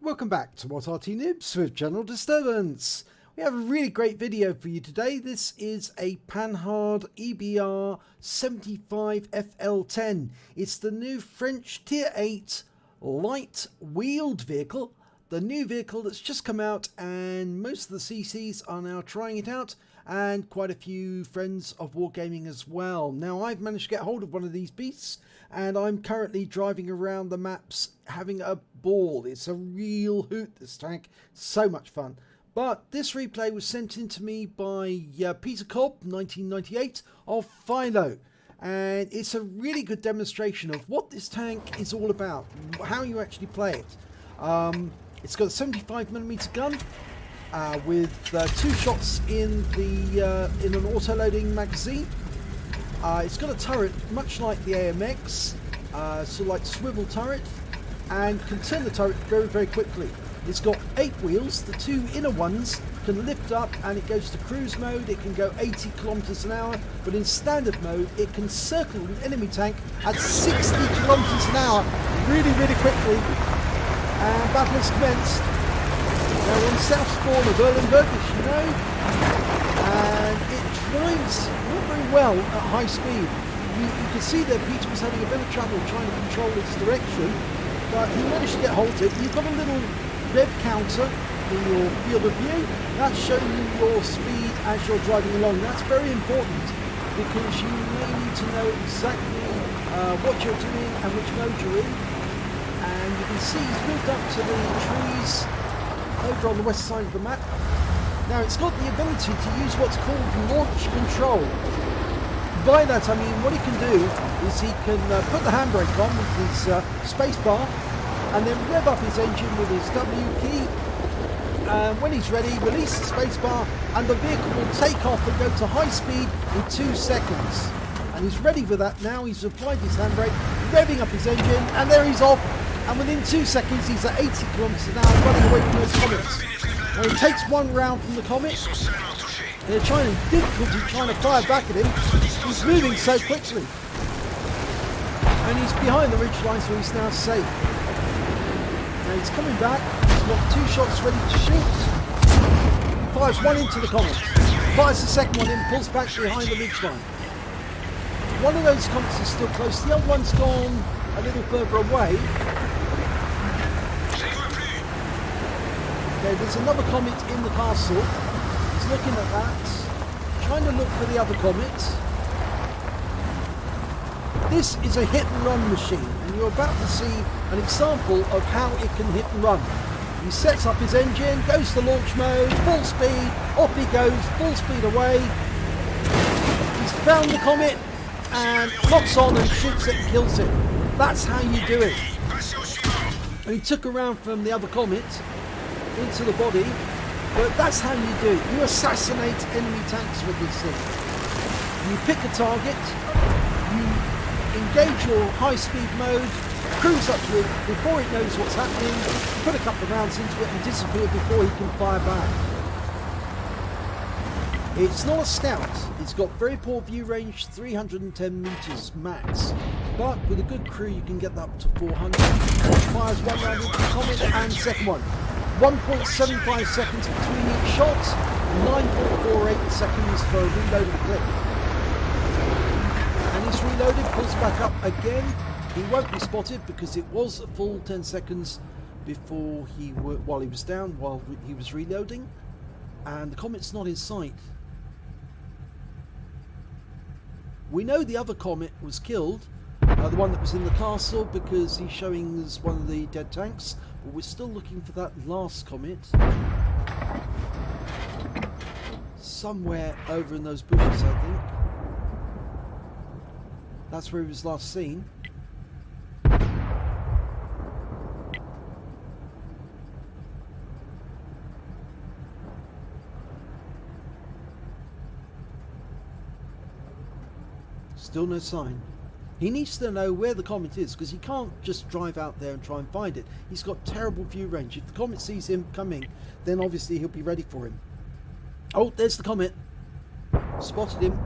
Welcome back to What Arty Noobs with General Disturbance. We have a really great video for you today. This is a Panhard EBR 75FL10. It's the new French Tier 8 light wheeled vehicle. The new vehicle that's just come out, and most of the CCs are now trying it out, and quite a few friends of Wargaming as well. Now I've managed to get hold of one of these beasts, and I'm currently driving around the maps having a ball. It's a real hoot, this tank. So much fun. But this replay was sent in to me by Peter Cobb, 1998, of Philo. And it's a really good demonstration of what this tank is all about, how you actually play it. It's got a 75mm gun with 2 shots in an auto-loading magazine. It's got a turret much like the AMX, so like swivel turret, and can turn the turret very, very quickly. It's got 8 wheels. The 2 inner ones can lift up and it goes to cruise mode. It can go 80 kilometers an hour, but in standard mode it can circle an enemy tank at 60 kilometers an hour really, really quickly. And battle has commenced. Now we're on south spawn of Erlenberg, as you know, and it drives not very well at high speed. You can see that Peter was having a bit of trouble trying to control its direction, but he managed to get halted. You've got a little rev counter in your field of view. That's showing you your speed as you're driving along. That's very important because you may need to know exactly what you're doing and which mode you're in. And you can see he's moved up to the trees over on the west side of the map. Now it's got the ability to use what's called launch control. By that I mean what he can do is he can put the handbrake on with his space bar and then rev up his engine with his W key, and when he's ready release the space bar and the vehicle will take off and go to high speed in 2 seconds. And he's ready for that now. He's applied his handbrake, revving up his engine, and there he's off. And within 2 seconds he's at 80 kilometers an hour running away from those comets. Now he takes 1 round from the comet. They're trying to fire back at him. He's moving so quickly. And he's behind the ridgeline, so he's now safe. Now he's coming back. He's got 2 shots ready to shoot. He fires 1 into the comet. Fires the second one in, pulls back behind the ridgeline. One of those comets is still close. The other one's gone a little further away. Okay, there's another comet in the castle. He's looking at that, trying to look for the other comet. This is a hit and run machine, and you're about to see an example of how it can hit and run. He sets up his engine, goes to launch mode, full speed, off he goes, full speed away. He's found the comet and locks on and shoots it and kills it. That's how you do it. And he took around from the other comet into the body, but that's how you do it. You assassinate enemy tanks with this thing. You pick a target, you engage your high speed mode, cruise up to it before it knows what's happening, put a couple of rounds into it and disappear before he can fire back. It's not a scout. It's got very poor view range, 310 meters max, but with a good crew you can get that up to 400. Fires 1 round into the comet and second one. 1.75 seconds between each shot, 9.48 seconds for a reload of the clip. And he's reloaded, pulls back up again. He won't be spotted because it was a full 10 seconds before while he was down, while he was reloading, and the comet's not in sight. We know the other comet was killed, the one that was in the castle, because he's showing as one of the dead tanks, but we're still looking for that last comet. Somewhere over in those bushes, I think. That's where he was last seen. Still no sign. He needs to know where the comet is, because he can't just drive out there and try and find it. He's got terrible view range. If the comet sees him coming, then obviously he'll be ready for him. Oh, there's the comet. Spotted him.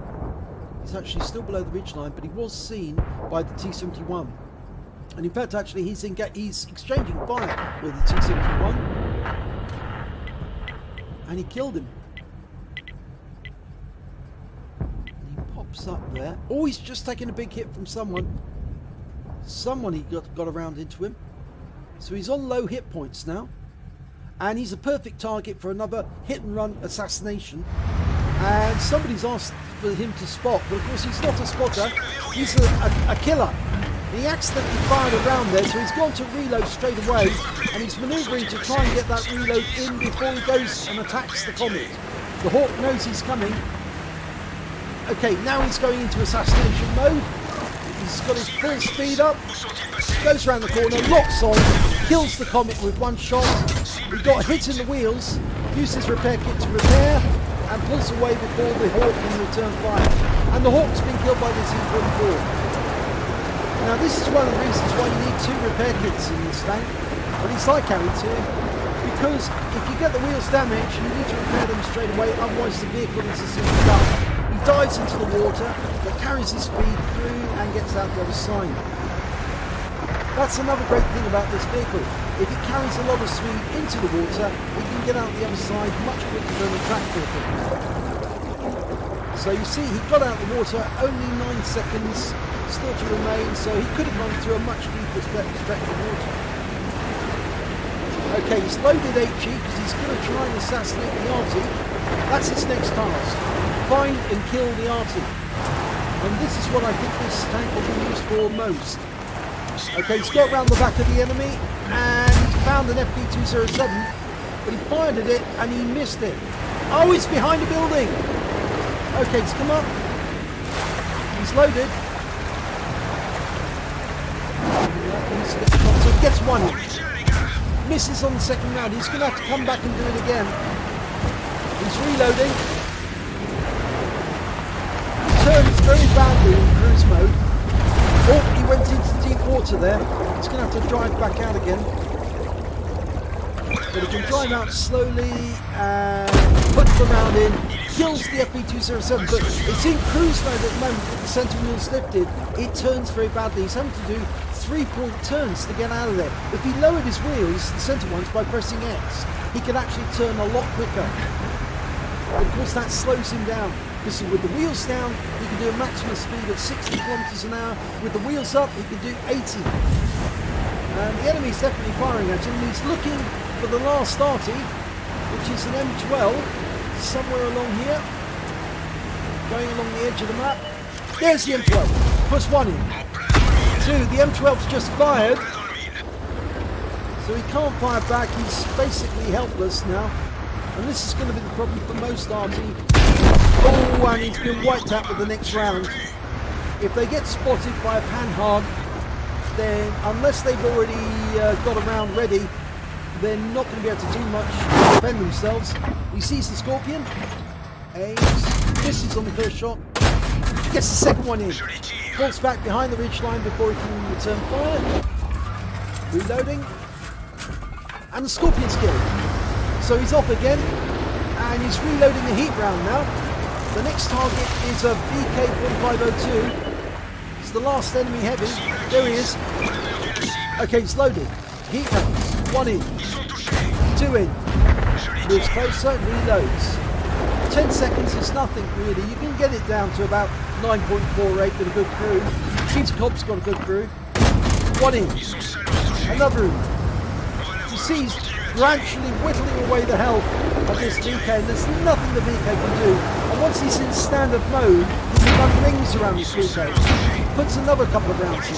He's actually still below the ridgeline, but he was seen by the T-71. And in fact, actually, he's exchanging fire with the T-71. And he killed him. And he pops up there. Oh, he's just taken a big hit from someone. Someone he got around into him. So he's on low hit points now. And he's a perfect target for another hit and run assassination. And somebody's asked for him to spot, but of course he's not a spotter, he's a killer. He accidentally fired a round there, so he's gone to reload straight away, and he's manoeuvring to try and get that reload in before he goes and attacks the Comet. The Hawk knows he's coming. Okay, now he's going into assassination mode. He's got his full speed up, goes around the corner, locks on, kills the Comet with one shot. He got a hit in the wheels, uses repair kit to repair, and pulls away before the Hawk can return fire. And the Hawk's been killed by the T-44. Now this is one of the reasons why you need 2 repair kits in this tank, but it's like carry 2, because if you get the wheels damaged, you need to repair them straight away, otherwise the vehicle is a simple duck. He dives into the water, but carries his speed through and gets out the other side. That's another great thing about this vehicle. If it carries a lot of speed into the water, it can get out the other side much quicker than a track vehicle. So you see, he got out the water, only 9 seconds still to remain, so he could have gone through a much deeper stretch of water. Okay, he's loaded HE because he's going to try and assassinate the Arty. That's his next task. Find and kill the Arty. And this is what I think this tank will be used for most. Okay, he's got round the back of the enemy and he found an FP207, but he fired at it and he missed it. Oh, he's behind a building. Okay, he's come up. He's loaded. So he gets one. Misses on the second round. He's going to have to come back and do it again. He's reloading. Turns very badly in cruise mode. Oh, he went into deep water there. He's going to have to drive back out again. But he can drive out slowly and puts the round in. Kills the FP207, but it's in cruise mode at the moment with the centre wheels lifted. It turns very badly. He's having to do 3-point turns to get out of there. If he lowered his wheels, the centre ones, by pressing X, he could actually turn a lot quicker. Of course, that slows him down. Because with the wheels down, he can do a maximum speed of 60 kilometers an hour. With the wheels up, he can do 80. And the enemy's definitely firing at him. He's looking for the last Arty, which is an M12, somewhere along here. Going along the edge of the map. There's the M12. Puts 1 in. 2, the M12's just fired. So he can't fire back. He's basically helpless now. And this is going to be the problem for most Arty. Oh, and he's been wiped out with the next round. If they get spotted by a Panhard, then unless they've already got a round ready, they're not going to be able to do much to defend themselves. He sees the Scorpion, aims, misses on the first shot, gets the second one in, falls back behind the ridgeline before he can return fire, reloading, and the Scorpion's killed. So he's off again, and he's reloading the heat round now. The next target is a VK-4502. It's the last enemy heavy. There he is. Okay, it's loaded. Heat rounds. 1 in. 2 in. Moves closer, reloads. 10 seconds is nothing really. You can get it down to about 9.48 with a good crew. Cheats Cob's got a good crew. 1 in. Another in. You see he's gradually whittling away the health of this VK, and there's nothing the VK can do. And once he's in standard mode, he can run rings around this VK. Puts another couple of rounds in.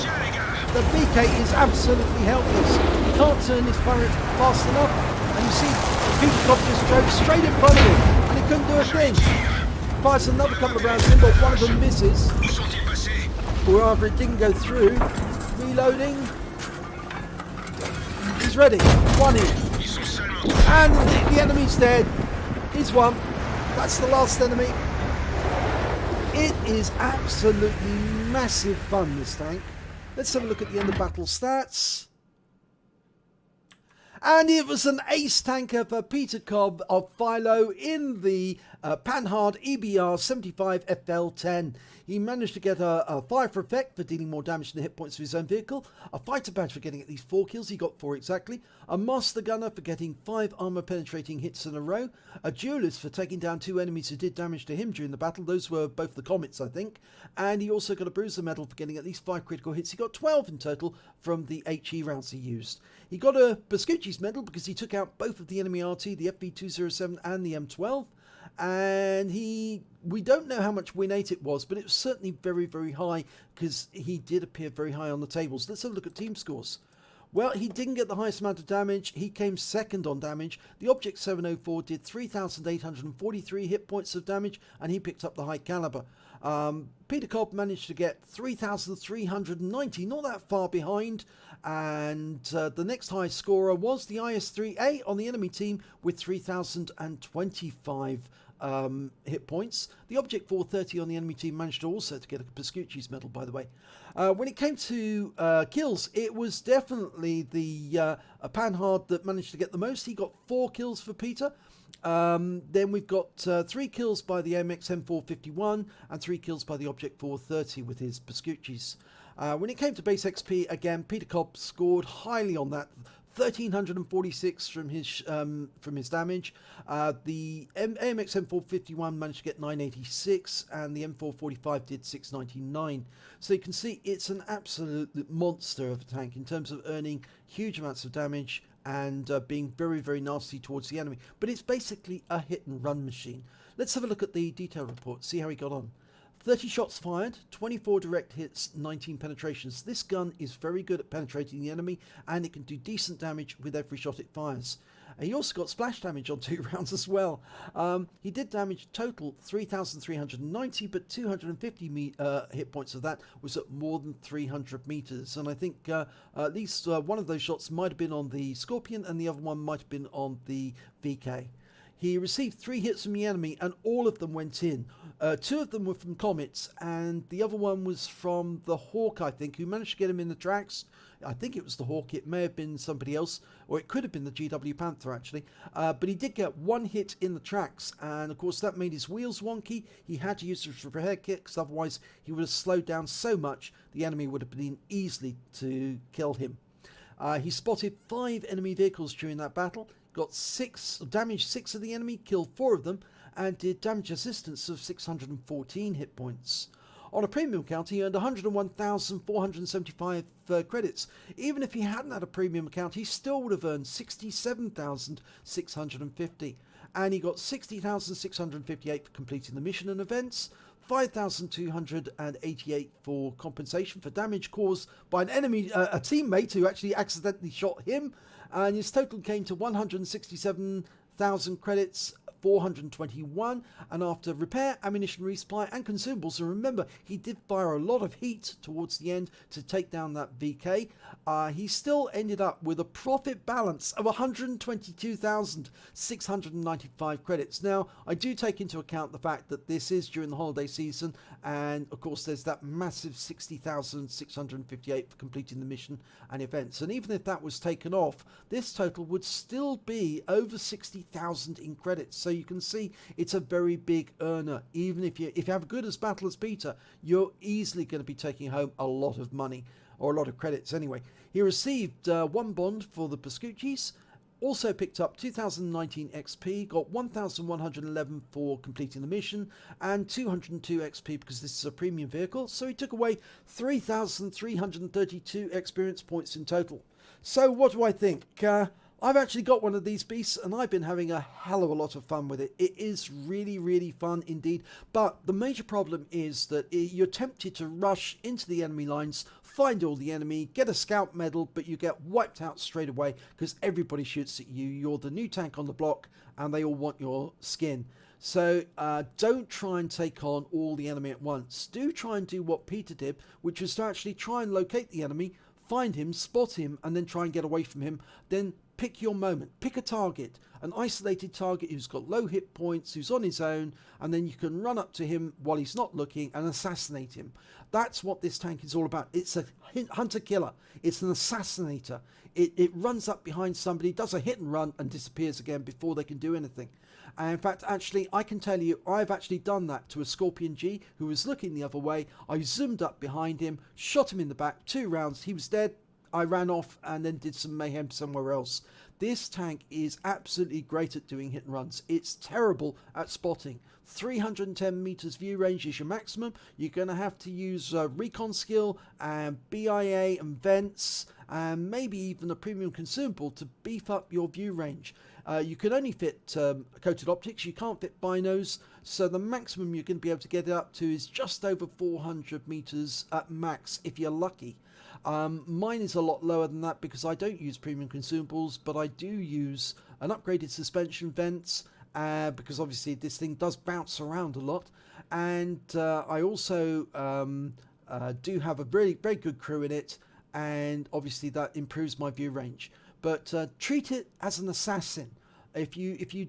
The VK is absolutely helpless. He can't turn his turret fast enough, and you see Peter Cobb just drove straight in front of him, and he couldn't do a thing. Fires another couple of rounds in, but one of them misses. Or rather, it didn't go through. Reloading. He's ready. 1 in. And the enemy's dead. He's won. That's the last enemy. It is absolutely massive fun, this tank. Let's have a look at the end of battle stats. And it was an ace tanker for Peter Cobb of Philo in the Panhard EBR 75 FL10. He managed to get a fire for effect for dealing more damage than the hit points of his own vehicle, a fighter badge for getting at least 4 kills, he got 4 exactly, a master gunner for getting 5 armor penetrating hits in a row, a duelist for taking down 2 enemies who did damage to him during the battle, those were both the Comets I think, and he also got a bruiser medal for getting at least 5 critical hits. He got 12 in total from the HE rounds he used. He got a Pascucci's medal because he took out both of the enemy Arty, the FV207 and the M12. And we don't know how much win 8 it was, but it was certainly very, very high because he did appear very high on the tables. Let's have a look at team scores. Well, he didn't get the highest amount of damage. He came second on damage. The Object 704 did 3,843 hit points of damage, and he picked up the high caliber. Peter Cobb managed to get 3,390, not that far behind. And the next highest scorer was the IS-3A on the enemy team with 3,025 hit points. The Object 430 on the enemy team managed to also to get a Pascucci's medal, by the way. When it came to kills, it was definitely the Panhard that managed to get the most. He got 4 kills for Peter. Then we've got 3 kills by the MX M451 and 3 kills by the Object 430 with his Pascucci's. When it came to base XP, again, Peter Cobb scored highly on that. 1,346 from his damage. The AMX M451 managed to get 986, and the M445 did 699. So you can see it's an absolute monster of a tank in terms of earning huge amounts of damage and being very, very nasty towards the enemy. But it's basically a hit and run machine. Let's have a look at the detail report, see how he got on. 30 shots fired, 24 direct hits, 19 penetrations. This gun is very good at penetrating the enemy, and it can do decent damage with every shot it fires. He also got splash damage on 2 rounds as well. He did damage total 3,390, but 250 hit points of that was at more than 300 meters. And I think at least one of those shots might have been on the Scorpion, and the other one might have been on the VK. He received 3 hits from the enemy, and all of them went in. 2 of them were from Comets, and the other one was from the Hawk, I think, who managed to get him in the tracks. I think it was the Hawk. It may have been somebody else, or it could have been the GW Panther, actually. But he did get 1 hit in the tracks, and of course that made his wheels wonky. He had to use his repair kit, because otherwise he would have slowed down so much the enemy would have been easily to kill him. He spotted 5 enemy vehicles during that battle. Got damaged 6 of the enemy, killed 4 of them, and did damage assistance of 614 hit points. On a premium account, he earned 101,475 credits. Even if he hadn't had a premium account, he still would have earned 67,650. And he got 60,658 for completing the mission and events, 5,288 for compensation for damage caused by an enemy, a teammate who actually accidentally shot him, and his total came to 167,000 credits, 421, and after repair, ammunition resupply and consumables, and remember he did fire a lot of heat towards the end to take down that VK, he still ended up with a profit balance of 122,695 credits. Now I do take into account the fact that this is during the holiday season, and of course there's that massive 60,658 for completing the mission and events, and even if that was taken off, this total would still be over 60,000 in credits. So you can see it's a very big earner. Even if you have a good as battle as Peter, you're easily going to be taking home a lot of money, or a lot of credits anyway. He received 1 bond for the Pascucci's, also picked up 2019 XP, got 1,111 for completing the mission, and 202 XP because this is a premium vehicle, so he took away 3,332 experience points in total. So what do I think? I've actually got one of these beasts, and I've been having a hell of a lot of fun with it. It is really, really fun indeed. But the major problem is that you're tempted to rush into the enemy lines, find all the enemy, get a scout medal, but you get wiped out straight away because everybody shoots at you. You're the new tank on the block, and they all want your skin. So don't try and take on all the enemy at once. Do try and do what Peter did, which was to actually try and locate the enemy, find him, spot him, and then try and get away from him. Then pick your moment, pick a target, an isolated target who's got low hit points, who's on his own, and then you can run up to him while he's not looking and assassinate him. That's what this tank is all about. It's a hunter-killer. It's an assassinator. It runs up behind somebody, does a hit and run, and disappears again before they can do anything. And in fact, actually, I can tell you, I've actually done that to a Scorpion G who was looking the other way. I zoomed up behind him, shot him in the back, 2 rounds, he was dead. I ran off and then did some mayhem somewhere else. This tank is absolutely great at doing hit and runs. It's terrible at spotting. 310 meters view range is your maximum. You're going to have to use recon skill and BIA and vents and maybe even a premium consumable to beef up your view range. You can only fit coated optics, you can't fit binos, so the maximum you're going to be able to get it up to is just over 400 meters at max if you're lucky. Mine is a lot lower than that because I don't use premium consumables, but I do use an upgraded suspension vents because obviously this thing does bounce around a lot, and I also do have a very good crew in it, and obviously that improves my view range. But treat it as an assassin. If you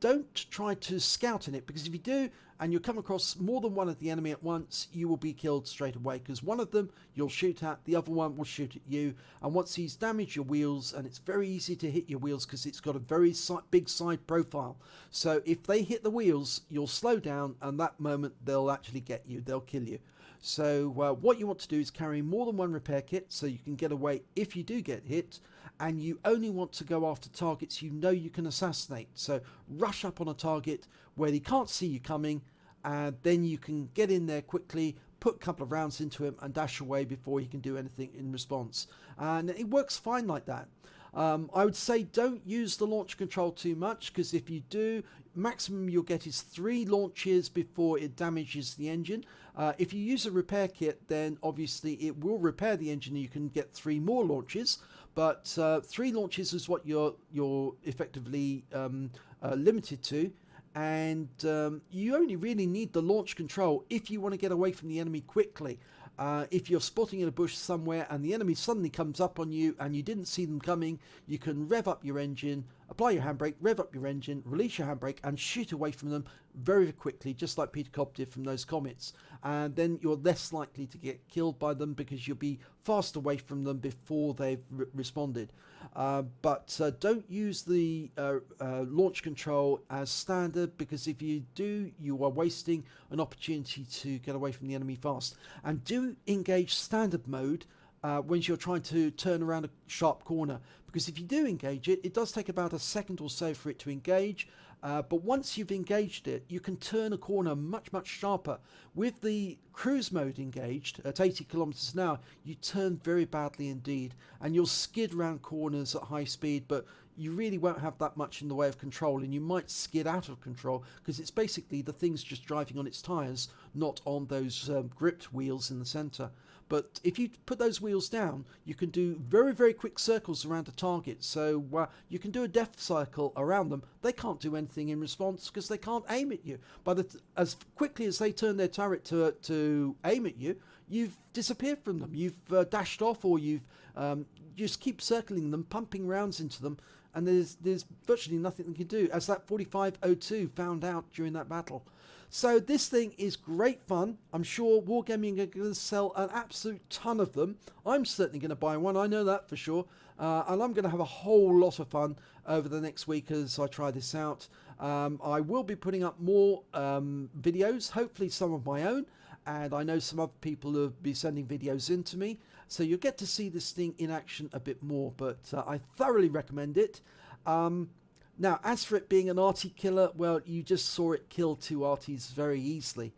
don't try to scout in it, because if you do and you come across more than one of the enemy at once, you will be killed straight away, because one of them you'll shoot at, the other one will shoot at you, and once he's damaged your wheels, and it's very easy to hit your wheels because it's got a very big side profile, so if they hit the wheels, you'll slow down, and that moment they'll actually get you, they'll kill you. So what you want to do is carry more than one repair kit so you can get away if you do get hit, and you only want to go after targets you know you can assassinate. So rush up on a target where he can't see you coming, and then you can get in there quickly, put a couple of rounds into him and dash away before he can do anything in response. And it works fine like that. I would say don't use the launch control too much, because if you do, maximum you'll get is 3 launches before it damages the engine. If you use a repair kit, then obviously it will repair the engine and you can get 3 more launches, but 3 launches is what you're effectively limited to, and you only really need the launch control if you want to get away from the enemy quickly. If you're spotting in a bush somewhere and the enemy suddenly comes up on you and you didn't see them coming, you can rev up your engine, apply your handbrake, rev up your engine, release your handbrake and shoot away from them very quickly, just like Peter Cobb did from those comets. And then you're less likely to get killed by them because you'll be fast away from them before they've responded. But don't use the launch control as standard, because if you do, you are wasting an opportunity to get away from the enemy fast. And do engage standard mode when you're trying to turn around a sharp corner, because if you do engage it, it does take about a second or so for it to engage, but once you've engaged it, you can turn a corner much sharper. With the cruise mode engaged at 80 kilometers an hour, you turn very badly indeed, and you'll skid around corners at high speed, but you really won't have that much in the way of control, and you might skid out of control because it's basically the thing's just driving on its tires, not on those gripped wheels in the center. But if you put those wheels down, you can do very quick circles around a target. So you can do a death cycle around them. They can't do anything in response because they can't aim at you. As quickly as they turn their turret to aim at you, you've disappeared from them. You've dashed off, or you've just keep circling them, pumping rounds into them, and there's virtually nothing they can do, as that 4502 found out during that battle. So this thing is great fun. I'm sure Wargaming are going to sell an absolute ton of them. I'm certainly going to buy one, I know that for sure. And I'm going to have a whole lot of fun over the next week as I try this out. I will be putting up more videos, hopefully some of my own. And I know some other people will be sending videos in to me. So you'll get to see this thing in action a bit more. But I thoroughly recommend it. Now, as for it being an Arty killer, well, you just saw it kill 2 Artys very easily.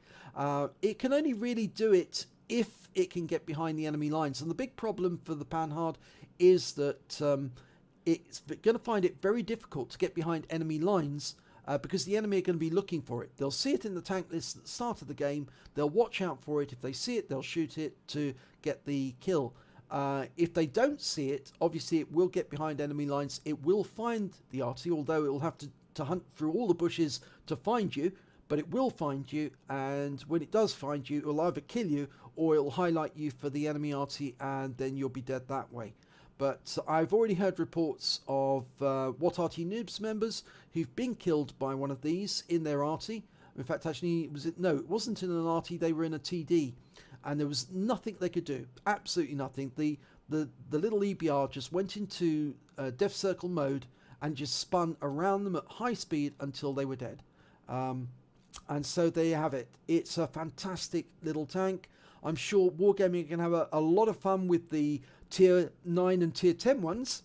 It can only really do it if it can get behind the enemy lines. And the big problem for the Panhard is that it's going to find it very difficult to get behind enemy lines because the enemy are going to be looking for it. They'll see it in the tank list at the start of the game. They'll watch out for it. If they see it, they'll shoot it to get the kill. If they don't see it, obviously it will get behind enemy lines. It will find the Arty, although it will have to hunt through all the bushes to find you, but it will find you, and when it does find you, it will either kill you or it will highlight you for the enemy Arty, and then you'll be dead that way. But I've already heard reports of What Arty Noobs members who've been killed by one of these in their Arty. In fact, actually, it wasn't in an Arty, they were in a TD. And there was nothing they could do. Absolutely nothing. The little EBR just went into death circle mode and just spun around them at high speed until they were dead. And so there you have it. It's a fantastic little tank. I'm sure Wargaming can have a lot of fun with the tier 9 and tier 10 ones,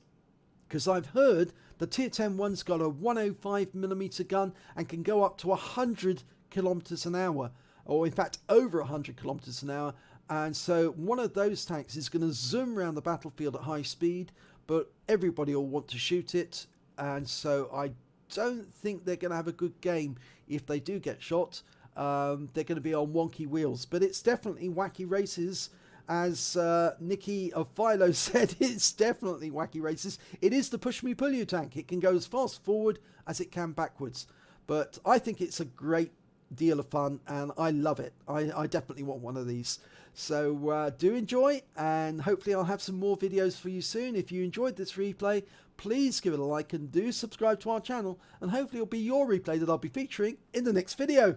because I've heard the tier 10 one's got a 105mm gun and can go up to 100 kilometers an hour, or in fact over 100 kilometers an hour. And so one of those tanks is going to zoom around the battlefield at high speed, but everybody will want to shoot it. And so I don't think they're going to have a good game if they do get shot. They're going to be on wonky wheels, but it's definitely wacky races. As Nikki of Philo said, it's definitely wacky races. It is the push me pull you tank. It can go as fast forward as it can backwards. But I think it's a great deal of fun and I love it. I definitely want one of these. So do enjoy, and hopefully I'll have some more videos for you soon. If you enjoyed this replay, please give it a like and do subscribe to our channel, and hopefully it'll be your replay that I'll be featuring in the next video.